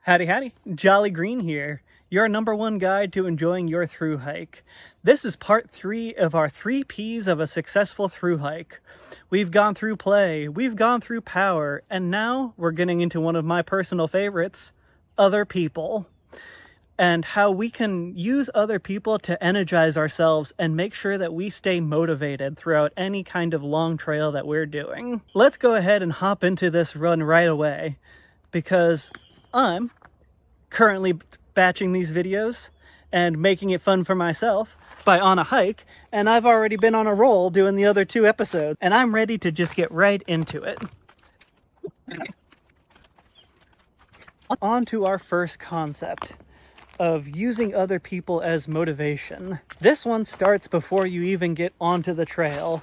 Howdy howdy, Jolly Green here, your #1 guide to enjoying your thru hike. This is part 3 of our 3 P's of a successful thru hike. We've gone through play, we've gone through power, and now we're getting into one of my personal favorites, other people. And how we can use other people to energize ourselves and make sure that we stay motivated throughout any kind of long trail that we're doing. Let's go ahead and hop into this run right away, because I'm currently batching these videos and making it fun for myself by on a hike, and I've already been on a roll doing the other 2 episodes, and I'm ready to just get right into it. On to our first concept of using other people as motivation. This one starts before you even get onto the trail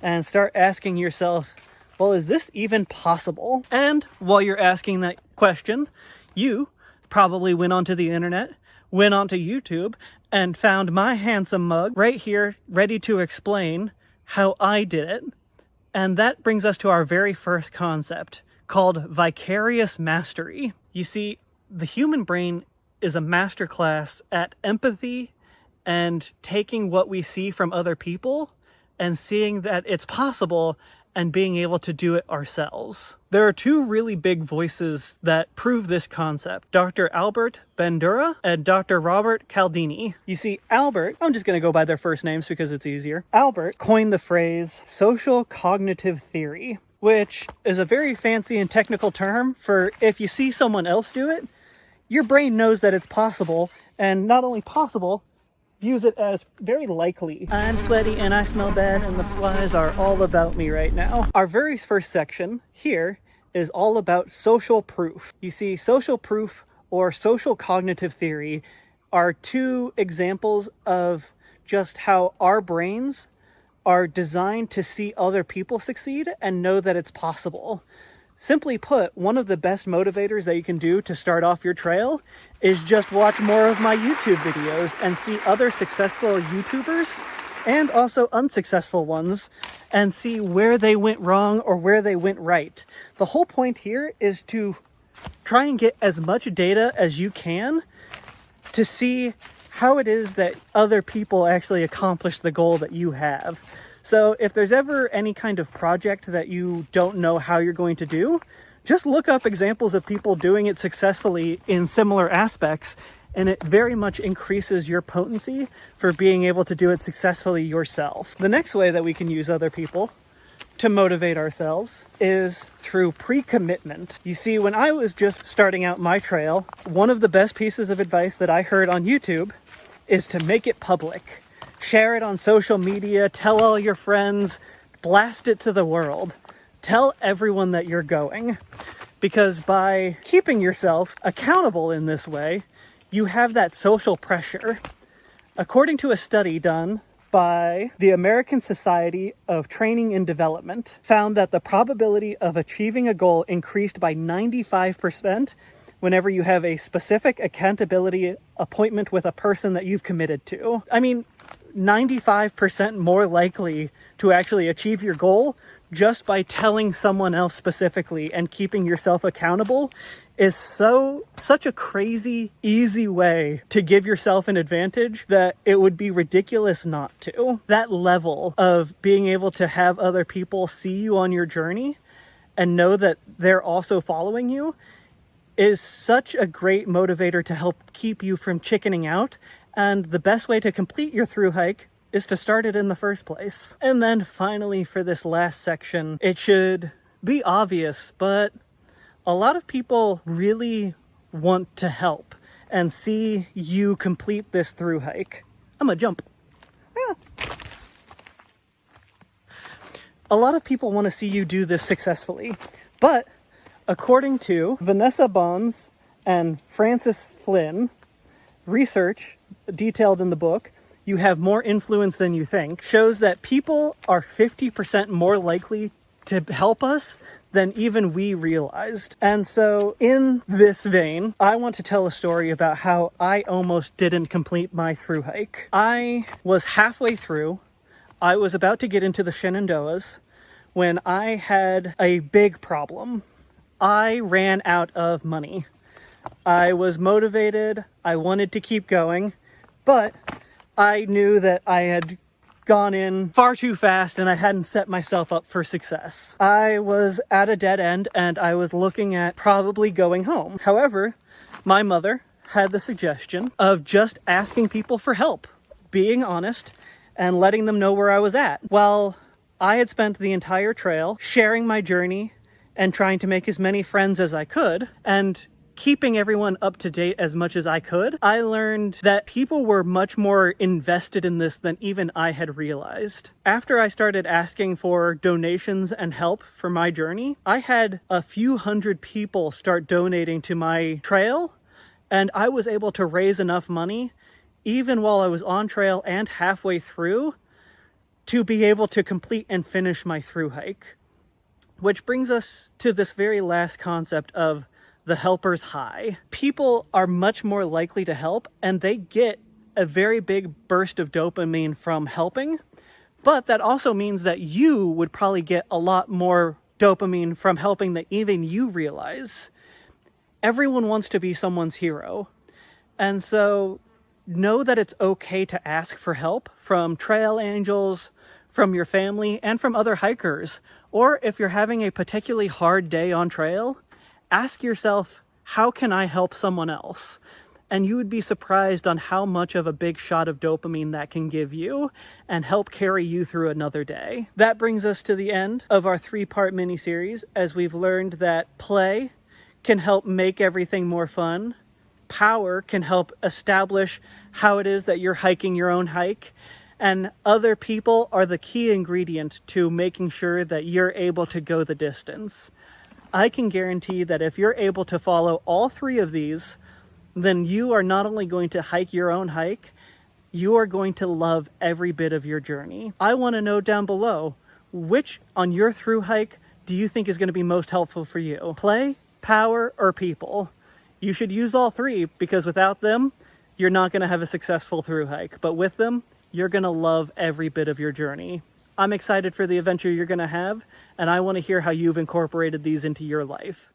and start asking yourself, well, is this even possible? And while you're asking that question, you probably went onto the internet, went onto YouTube, and found my handsome mug right here, ready to explain how I did it. And that brings us to our very first concept, called Vicarious Mastery. You see, the human brain is a masterclass at empathy and taking what we see from other people and seeing that it's possible and being able to do it ourselves. There are 2 really big voices that prove this concept, Dr. Albert Bandura and Dr. Robert Cialdini. You see, Albert, I'm just going to go by their first names because it's easier. Albert coined the phrase social cognitive theory, which is a very fancy and technical term for if you see someone else do it, your brain knows that it's possible, and not only possible, views it as very likely. I'm sweaty and I smell bad and the flies are all about me right now. Our very first section here is all about social proof. You see, social proof or social cognitive theory are 2 examples of just how our brains are designed to see other people succeed and know that it's possible. Simply put, one of the best motivators that you can do to start off your trail is just watch more of my YouTube videos and see other successful YouTubers and also unsuccessful ones and see where they went wrong or where they went right. The whole point here is to try and get as much data as you can to see how it is that other people actually accomplish the goal that you have. So if there's ever any kind of project that you don't know how you're going to do, just look up examples of people doing it successfully in similar aspects, and it very much increases your potency for being able to do it successfully yourself. The next way that we can use other people to motivate ourselves is through pre-commitment. You see, when I was just starting out my trail, one of the best pieces of advice that I heard on YouTube is to make it public. Share it on social media, tell all your friends, blast it to the world. Tell everyone that you're going. Because by keeping yourself accountable in this way, you have that social pressure. According to a study done by the American Society of Training and Development, found that the probability of achieving a goal increased by 95% whenever you have a specific accountability appointment with a person that you've committed to. I mean, 95% more likely to actually achieve your goal just by telling someone else specifically and keeping yourself accountable is such a crazy, easy way to give yourself an advantage that it would be ridiculous not to. That level of being able to have other people see you on your journey and know that they're also following you is such a great motivator to help keep you from chickening out. And the best way to complete your thru hike is to start it in the first place. And then finally, for this last section, it should be obvious, but a lot of people really want to help and see you complete this thru hike. I'm gonna jump. Yeah. A lot of people want to see you do this successfully, but according to Vanessa Bonds and Francis Flynn, research detailed in the book, You Have More Influence Than You Think, shows that people are 50% more likely to help us than even we realized. And so in this vein, I want to tell a story about how I almost didn't complete my thru hike. I was halfway through. I was about to get into the Shenandoahs when I had a big problem. I ran out of money. I was motivated, I wanted to keep going, but I knew that I had gone in far too fast and I hadn't set myself up for success. I was at a dead end and I was looking at probably going home. However, my mother had the suggestion of just asking people for help, being honest, and letting them know where I was at. Well, I had spent the entire trail sharing my journey and trying to make as many friends as I could, and keeping everyone up to date as much as I could. I learned that people were much more invested in this than even I had realized. After I started asking for donations and help for my journey, I had a few hundred people start donating to my trail, and I was able to raise enough money, even while I was on trail and halfway through, to be able to complete and finish my through hike. Which brings us to this very last concept of the helper's high. People are much more likely to help, and they get a very big burst of dopamine from helping, but that also means that you would probably get a lot more dopamine from helping than even you realize. Everyone wants to be someone's hero, and so know that it's okay to ask for help from trail angels, from your family, and from other hikers. Or if you're having a particularly hard day on trail, ask yourself, how can I help someone else? And you would be surprised on how much of a big shot of dopamine that can give you and help carry you through another day. That brings us to the end of our 3-part mini-series, as we've learned that play can help make everything more fun. Power can help establish how it is that you're hiking your own hike. And other people are the key ingredient to making sure that you're able to go the distance. I can guarantee that if you're able to follow all 3 of these, then you are not only going to hike your own hike, you are going to love every bit of your journey. I want to know down below, which on your through hike do you think is going to be most helpful for you? Play, power, or people? You should use all 3, because without them, you're not going to have a successful through hike. But with them, you're going to love every bit of your journey. I'm excited for the adventure you're going to have, and I want to hear how you've incorporated these into your life.